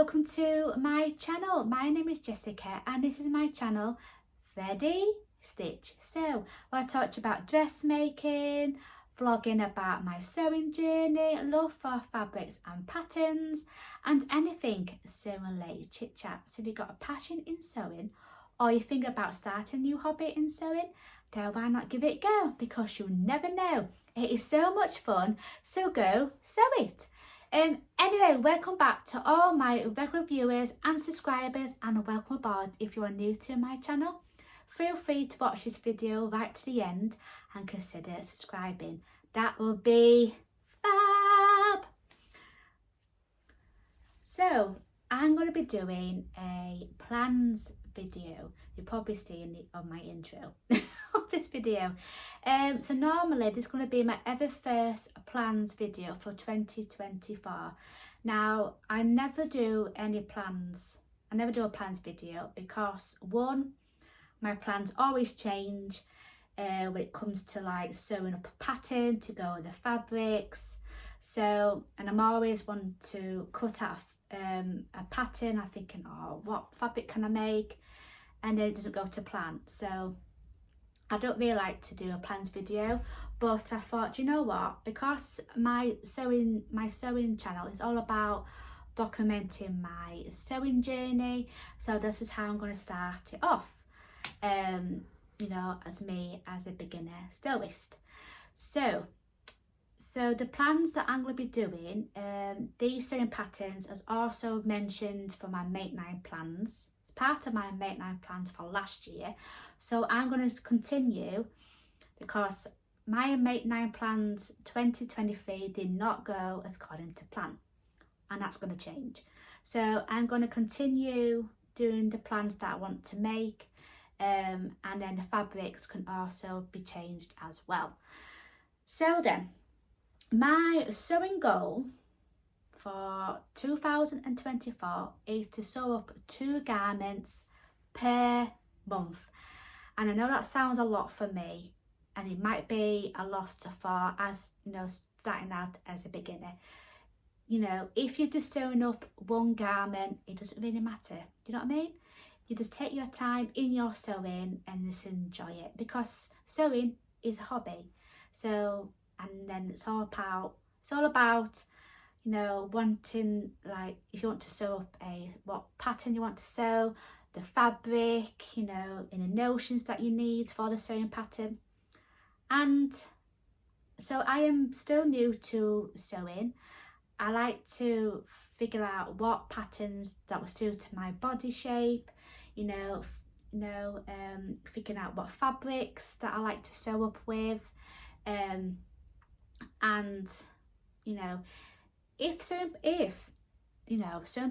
welcome to my channel. My name is Jessica and this is my channel, Ready Stitch. So I talked about dressmaking, vlogging about my sewing journey, love for fabrics and patterns, and anything sewing related chit chat. So if you've got a passion in sewing or you think about starting a new hobby in sewing, then why not give it a go, because you'll never know. It is so much fun, so go sew it. Anyway, welcome back to all my regular viewers and subscribers, and welcome aboard if you are new to my channel. Feel free to watch this video right to the end and consider subscribing. That will be fab. So I'm going to be doing a plans video. You've probably seen it on my intro of this video. So normally this is going to be my ever first plans video for 2024. Now I never do any plans. I never do a plans video because one, my plans always change when it comes to like sewing up a pattern to go with the fabrics. So, and I'm always wanting to cut out a pattern. I'm thinking, oh, what fabric can I make? And then it doesn't go to plan. So I don't really like to do a plans video, but I thought, you know what, because my sewing channel is all about documenting my sewing journey, so this is how I'm going to start it off, you know, as me as a beginner sewist. So the plans that I'm going to be doing, these sewing patterns as also mentioned for my Make 9 plans. It's part of my Make 9 plans for last year. So I'm going to continue because my Make 9 plans 2023 did not go according to plan. And that's going to change. So I'm going to continue doing the plans that I want to make. And then the fabrics can also be changed as well. So then, my sewing goal for 2024 is to sew up 2 garments per month. And I know that sounds a lot for me, and it might be a lot for, as you know, starting out as a beginner. You know, if you're just sewing up one garment, it doesn't really matter. Do you know what I mean? You just take your time in your sewing and just enjoy it, because sewing is a hobby. So, and then it's all about, you know, wanting, like, if you want to sew up what pattern you want to sew, the fabric, you know, and the notions that you need for the sewing pattern. And so I am still new to sewing. I like to figure out what patterns that will suit my body shape, figuring out what fabrics that I like to sew up with, and you know, if certain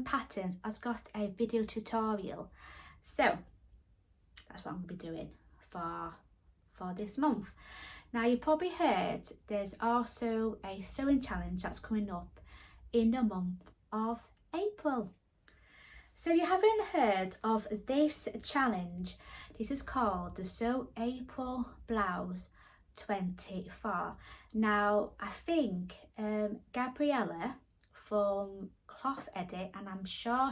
patterns has got a video tutorial. So that's what I'm going to be doing for this month. Now, you probably heard there's also a sewing challenge that's coming up in the month of April. So you haven't heard of this challenge. This is called the Sew April Blouse 24. Now, I think Gabriella from Cloth Edit, and I'm sure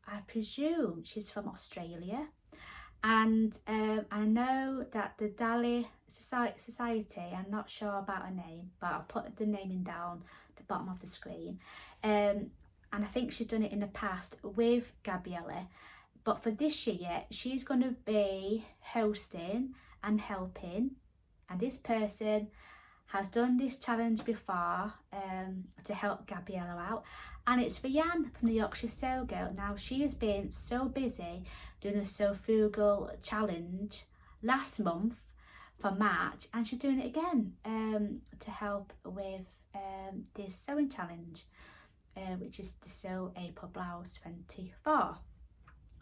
I presume she's from Australia, and I know that the Dali Society, I'm not sure about her name, but I'll put the name in down the bottom of the screen, and I think she's done it in the past with Gabriella, but for this year she's going to be hosting and helping, and this person has done this challenge before to help Gabriella out, and it's Ruan from the Yorkshire Sew Girl. Now, she has been so busy doing a Sew Frugal challenge last month for March, and she's doing it again to help with this sewing challenge, which is the Sew April Blouse 24.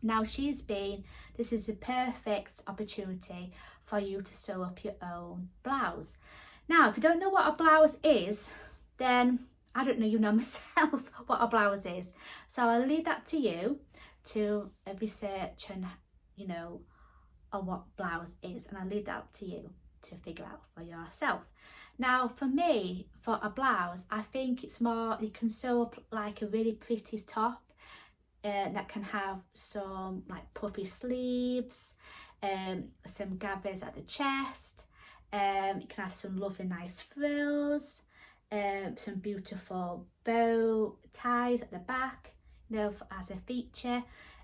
Now, this is a perfect opportunity for you to sew up your own blouse. Now, if you don't know what a blouse is, then I don't know, you know myself what a blouse is. So I'll leave that to you to research and, you know, on what blouse is. And I'll leave that up to you to figure out for yourself. Now, for me, for a blouse, I think it's more, you can sew up like a really pretty top that can have some like puffy sleeves, some gathers at the chest. You can have some lovely nice frills, some beautiful bow ties at the back, you know, as a feature.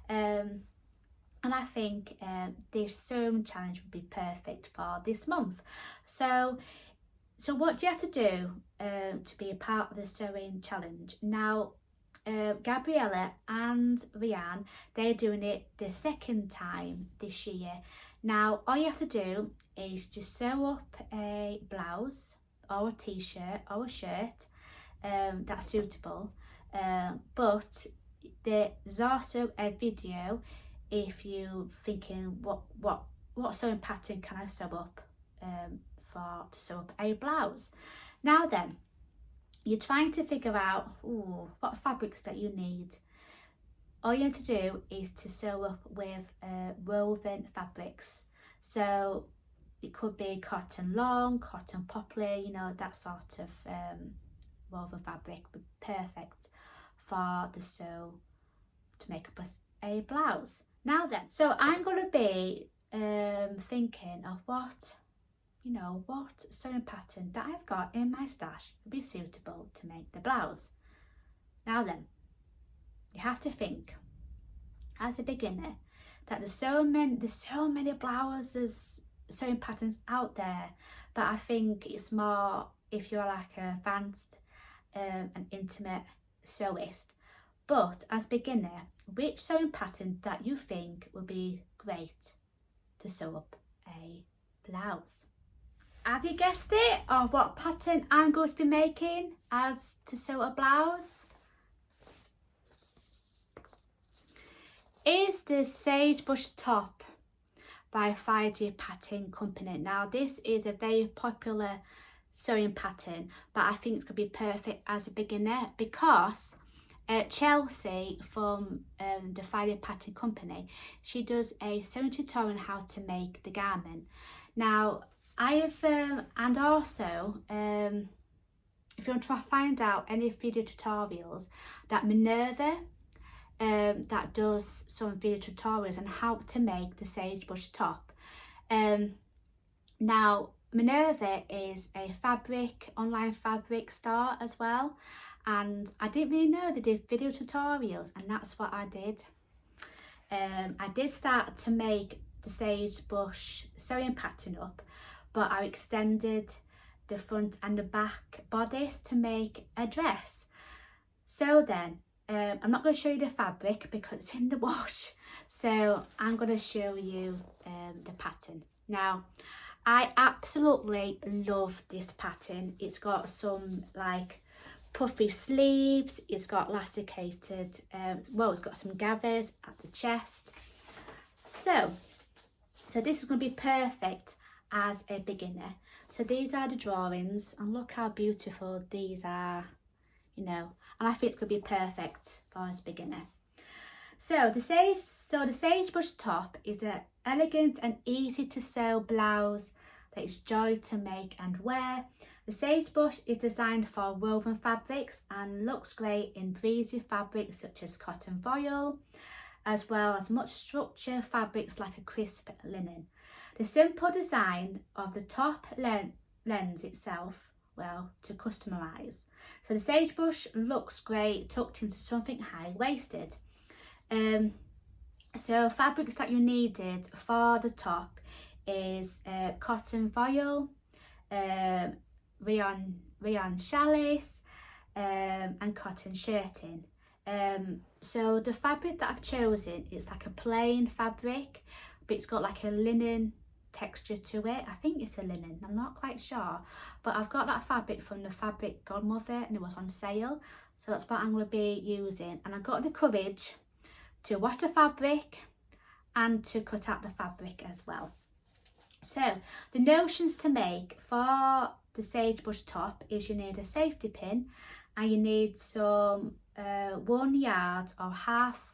And I think this sewing challenge would be perfect for this month. So what do you have to do to be a part of the sewing challenge? Now, Gabriella and Ruan, they're doing it the second time this year. Now, all you have to do is just sew up a blouse or a t-shirt or a shirt that's suitable. But there's also a video if you're thinking what sewing pattern can I sew up to sew up a blouse. Now then, you're trying to figure out what fabrics that you need. All you have to do is to sew up with woven fabrics. So it could be cotton long, cotton poplin, you know, that sort of woven fabric would be perfect for the sew to make up a blouse. Now then, so I'm going to be thinking of what sewing pattern that I've got in my stash would be suitable to make the blouse. Now then, you have to think as a beginner that there's so many blouses, sewing patterns out there, but I think it's more if you're like an advanced and intimate sewist. But as beginner, which sewing pattern that you think would be great to sew up a blouse? Have you guessed it, or what pattern I'm going to be making as to sew a blouse? Is the Sagebrush top by Friday Pattern Company. Now this is a very popular sewing pattern, but I think it's going to be perfect as a beginner because Chelsea from the Friday Pattern Company, she does a sewing tutorial on how to make the garment. Now I have, and also if you want to find out any video tutorials, that Minerva that does some video tutorials on how to make the Sagebrush top. Now Minerva is a online fabric store as well, and I didn't really know they did video tutorials, and that's what I did. I did start to make the Sagebrush sewing pattern up, but I extended the front and the back bodice to make a dress. So then, I'm not going to show you the fabric because it's in the wash, so I'm going to show you the pattern. Now, I absolutely love this pattern. It's got some like puffy sleeves, it's got elasticated, it's got some gathers at the chest. So this is going to be perfect as a beginner. So these are the drawings, and look how beautiful these are, you know, and I think it could be perfect for as a beginner. So the Sagebrush top is an elegant and easy to sew blouse that is joy to make and wear. The Sagebrush is designed for woven fabrics and looks great in breezy fabrics such as cotton voile, as well as much structure fabrics like a crisp linen. The simple design of the top lends itself well to customize. So the Sagebrush looks great tucked into something high-waisted. So fabrics that you needed for the top is cotton voile, rayon challis, and cotton shirting. So the fabric that I've chosen is like a plain fabric, but it's got like a linen texture to it. I think it's a linen, I'm not quite sure, but I've got that fabric from the Fabric Godmother and it was on sale, so that's what I'm going to be using. And I got the courage to wash the fabric and to cut out the fabric as well. So the notions to make for the Sagebrush top is you need a safety pin, and you need some 1 yard or half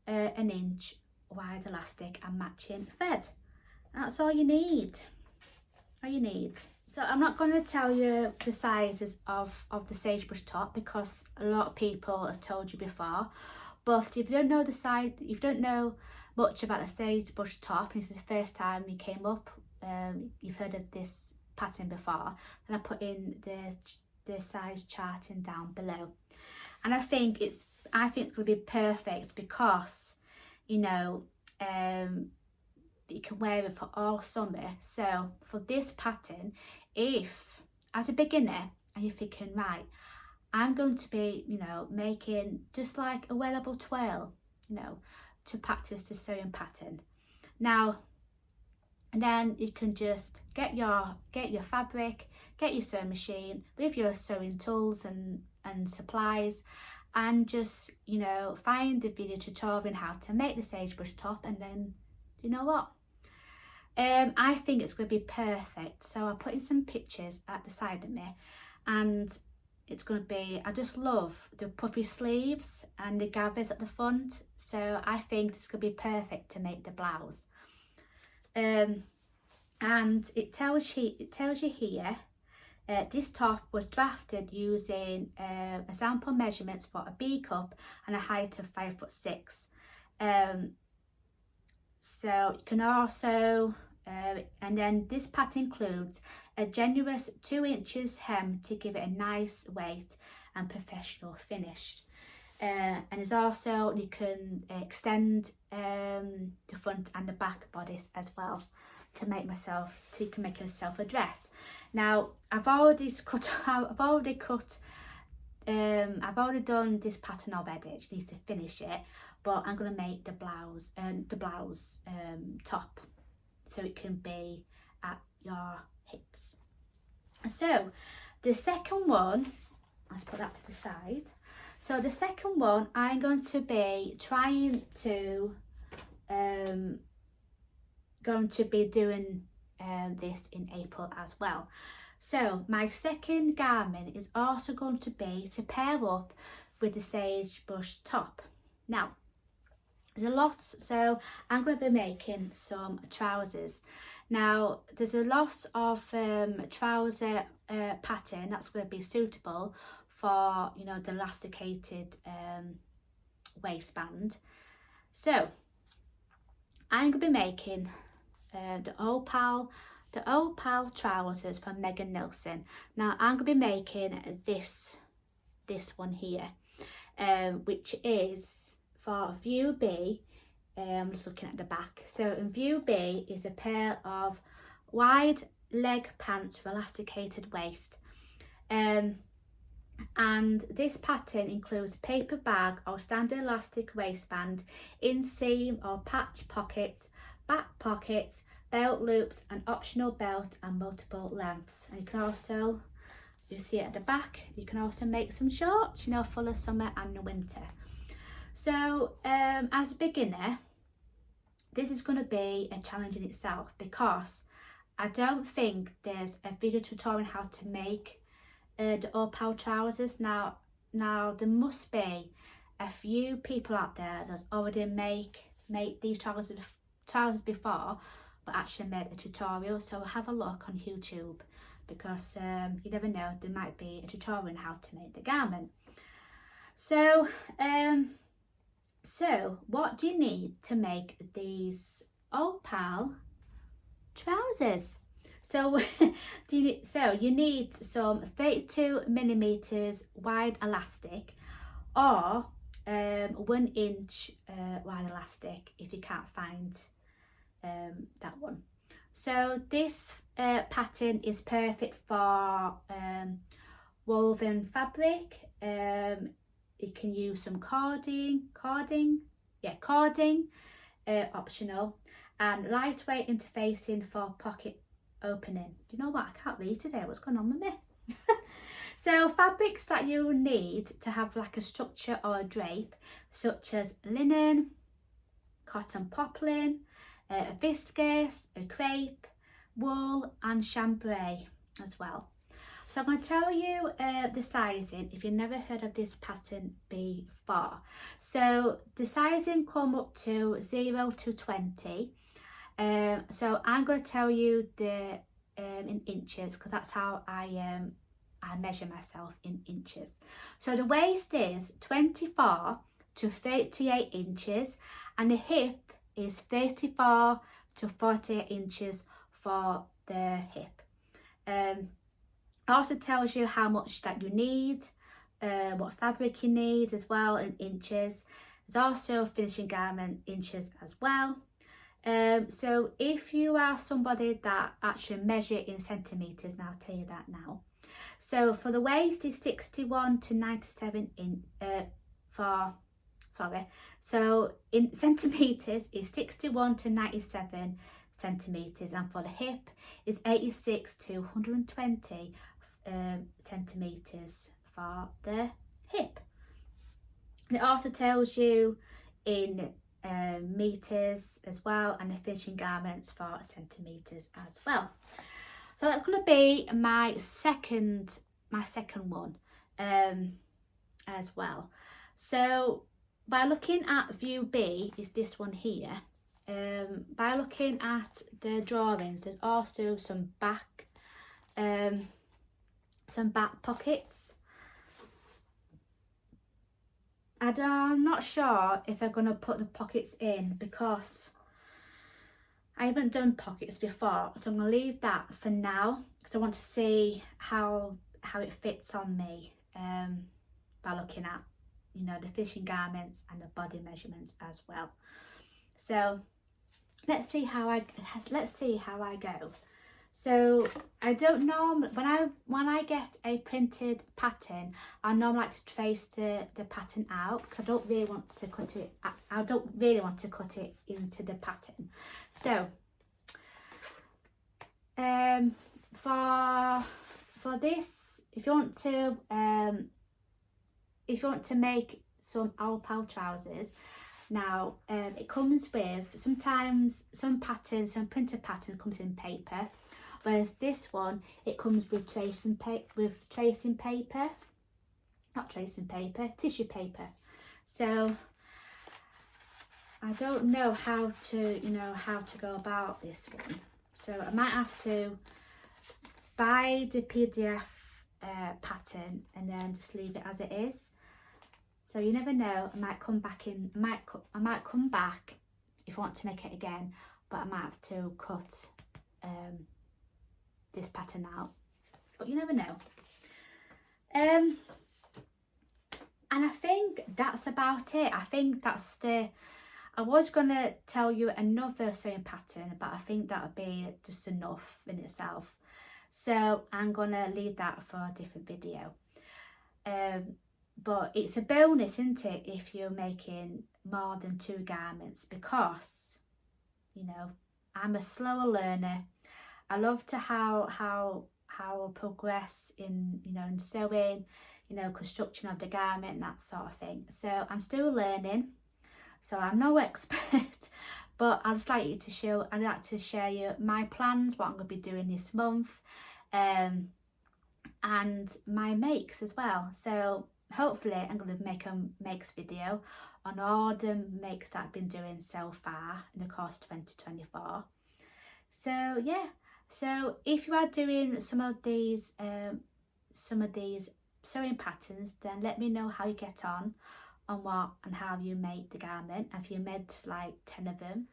an inch wide elastic and matching thread. That's all you need. So I'm not going to tell you the sizes of the Sagebrush top because a lot of people have told you before, But if you don't know if you don't know much about the Sagebrush top, and this is the first time you came up, you've heard of this pattern before, then I put in the size charting down below. And I think it's going to be perfect because, you know, you can wear it for all summer. So for this pattern, if as a beginner and you're thinking, right, I'm going to be, you know, making just like a wearable twirl, you know, to practice the sewing pattern. Now, and then you can just get your fabric, get your sewing machine with your sewing tools and supplies, and just, you know, find the video tutorial on how to make the Sagebrush top, and then, you know what? I think it's going to be perfect. So I'll put in some pictures at the side of me, and it's going to be, I just love the puffy sleeves and the gathers at the front. So I think it's going to be perfect to make the blouse. And it tells you here, this top was drafted using sample measurements for a B cup and a height of 5'6". So you can also, and then this pattern includes a generous 2 inches hem to give it a nice weight and professional finish. And there's also, you can extend the front and the back bodice as well to you can make yourself a dress. Now I've already done this pattern already. I just need to finish it, but I'm going to make the blouse top so it can be at your hips. So the second one, let's put that to the side. So the second one, I'm going to be trying to doing this in April as well. So my second garment is also going to be to pair up with the Sagebrush top. Now there's a lot, so I'm going to be making some trousers. Now there's a lot of trouser pattern that's going to be suitable for, you know, the elasticated waistband. So I'm going to be making the opal trousers from Megan Nilsson. Now I'm going to be making this one here, which is for view B. I'm just looking at the back. So in view B is a pair of wide leg pants with elasticated waist. And this pattern includes paper bag or standard elastic waistband, inseam or patch pockets, back pockets, belt loops, an optional belt and multiple lengths. And you can also, you see it at the back, you can also make some shorts, you know, for the summer and the winter. So as a beginner, this is going to be a challenge in itself, because I don't think there's a video tutorial on how to make the opal trousers. Now there must be a few people out there that's already make these trousers before, but actually made a tutorial. So have a look on YouTube, because you never know, there might be a tutorial on how to make the garment. So what do you need to make these opal trousers? So you need some 32mm wide elastic, or 1 inch wide elastic if you can't find that one. So this pattern is perfect for woven fabric. You can use some cording, optional, and lightweight interfacing for pocket opening. You know what, I can't read today, what's going on with me? So fabrics that you will need to have like a structure or a drape, such as linen, cotton poplin, a viscose, a crepe, wool and chambray as well. So I'm going to tell you the sizing if you've never heard of this pattern before. So the sizing come up to 0 to 20. So I'm going to tell you the in inches, because that's how I measure myself in inches. So the waist is 24 to 38 inches, and the hip is 34 to 48 inches for the hip. It also tells you how much that you need, what fabric you need as well in inches. There's also finishing garment inches as well. So if you are somebody that actually measure in centimetres, and I'll tell you that now. So for the waist is 61 to 97 so in centimetres is 61 to 97 centimetres, and for the hip is 86 to 120 centimetres for the hip. And it also tells you in meters as well, and the finishing garments for centimetres as well. So that's going to be my second one as well. So by looking at view B, is this one here. By looking at the drawings, there's also some back pockets. And I'm not sure if I'm going to put the pockets in because I haven't done pockets before, so I'm going to leave that for now because I want to see how it fits on me by looking at, you know, the finishing garments and the body measurements as well. So let's see how I go. So I don't normally, when I get a printed pattern, I normally like to trace the pattern out because I don't really want to cut it. I don't really want to cut it into the pattern. So for this, if you want to make some owl pal trousers, now it comes with sometimes some printed pattern comes in paper. Whereas this one, it comes with tissue paper. So I don't know how to go about this one. So I might have to buy the PDF pattern and then just leave it as it is. So you never know, I might come back if I want to make it again, but I might have to cut this pattern out, but you never know. And I think that's about it. I was gonna tell you another sewing pattern, but I think that would be just enough in itself, so I'm gonna leave that for a different video. But it's a bonus, isn't it, if you're making more than 2 garments, because, you know, I'm a slower learner. I love to how I progress in, you know, in sewing, you know, construction of the garment and that sort of thing. So I'm still learning, so I'm no expert, but I'd like to share you my plans, what I'm going to be doing this month, and my makes as well. So hopefully I'm going to make a makes video on all the makes that I've been doing so far in the course of 2024. So yeah, so if you are doing some of these sewing patterns, then let me know how you get on what and how you make the garment, and if you made like 10 of them.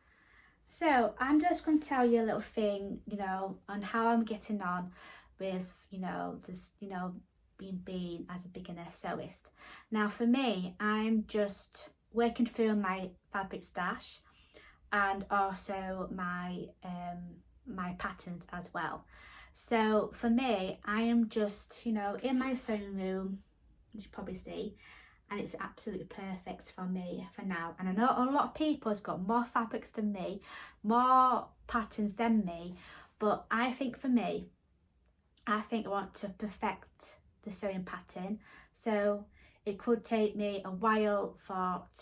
So I'm just going to tell you a little thing, you know, on how I'm getting on with, you know, this, you know, being as a beginner sewist. Now for me, I'm just working through my fabric stash and also my my patterns as well. So for me, I am just, you know, in my sewing room, as you probably see, and it's absolutely perfect for me for now. And I know a lot of people has got more fabrics than me, more patterns than me, but I think for me, I want to perfect the sewing pattern. So it could take me a while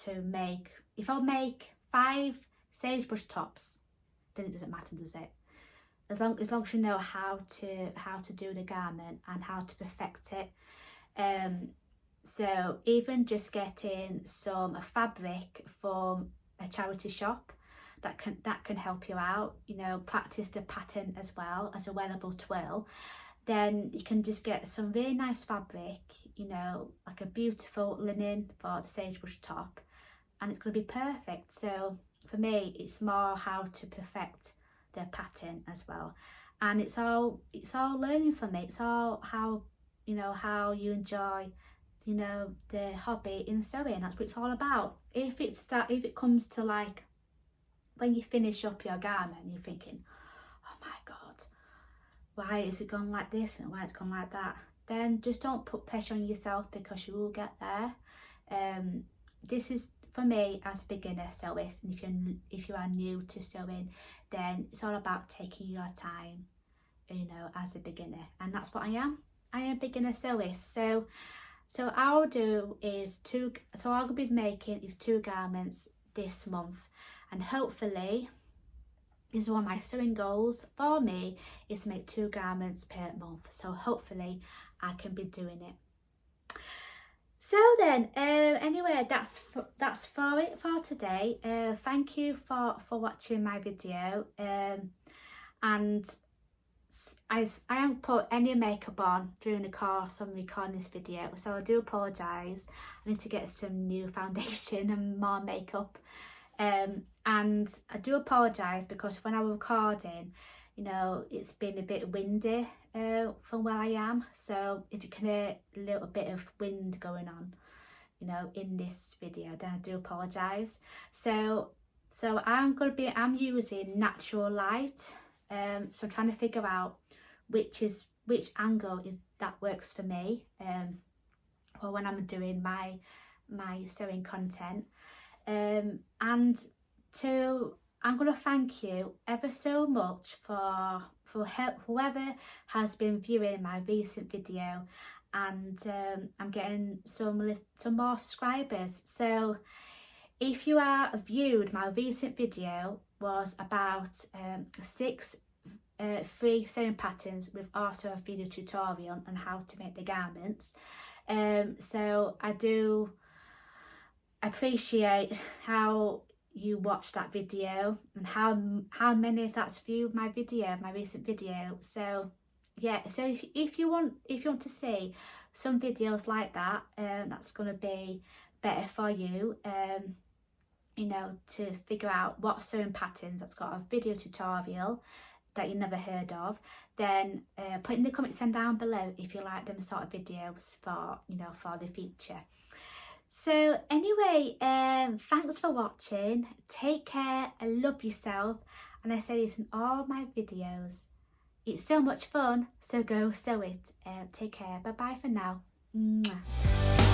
to make, if I make 5 sagebrush tops, then it doesn't matter, does it? As long as you know how to do the garment and how to perfect it. So even just getting some fabric from a charity shop, that can help you out, you know, practice the pattern as well as a wearable twill. Then you can just get some really nice fabric, you know, like a beautiful linen for the sagebrush top, and it's going to be perfect. So for me, it's more how to perfect the pattern as well, and it's all learning for me. It's all how, you know, how you enjoy, you know, the hobby in sewing. That's what it's all about. If it comes to like when you finish up your garment and you're thinking, oh my god, why is it gone like this and why it's gone like that, then just don't put pressure on yourself, because you will get there. This is for me as a beginner sewist, and if you are new to sewing, then it's all about taking your time, you know, as a beginner, and that's what I am. I am a beginner sewist. So I'll do is I'll be making is 2 garments this month, and hopefully, this is one of my sewing goals for me, is to make 2 garments per month. So hopefully I can be doing it. So then, anyway, that's for it for today. Thank you for watching my video. And I haven't put any makeup on during the course of recording this video, so I do apologise. I need to get some new foundation and more makeup. And I do apologise because when I was recording, you know, it's been a bit windy from where I am, so if you can hear a little bit of wind going on, you know, in this video, then I do apologise. So I'm using natural light, so I'm trying to figure out which angle that works for me, or when I'm doing my sewing content. And I'm going to thank you ever so much for whoever has been viewing my recent video, and I'm getting some more subscribers. So if you are viewed my recent video, was about 6 free sewing patterns with also a video tutorial on how to make the garments. So I do appreciate how you watched that video and how many that's viewed my recent video. So yeah, so if you want to see some videos like that, that's going to be better for you, you know, to figure out what sewing patterns that's got a video tutorial that you never heard of, then put in the comments down below if you like them sort of videos for, you know, for the future. So anyway, thanks for watching. Take care and love yourself. And I say this in all my videos. It's so much fun, so go sew it. Take care. Bye bye for now. Mwah.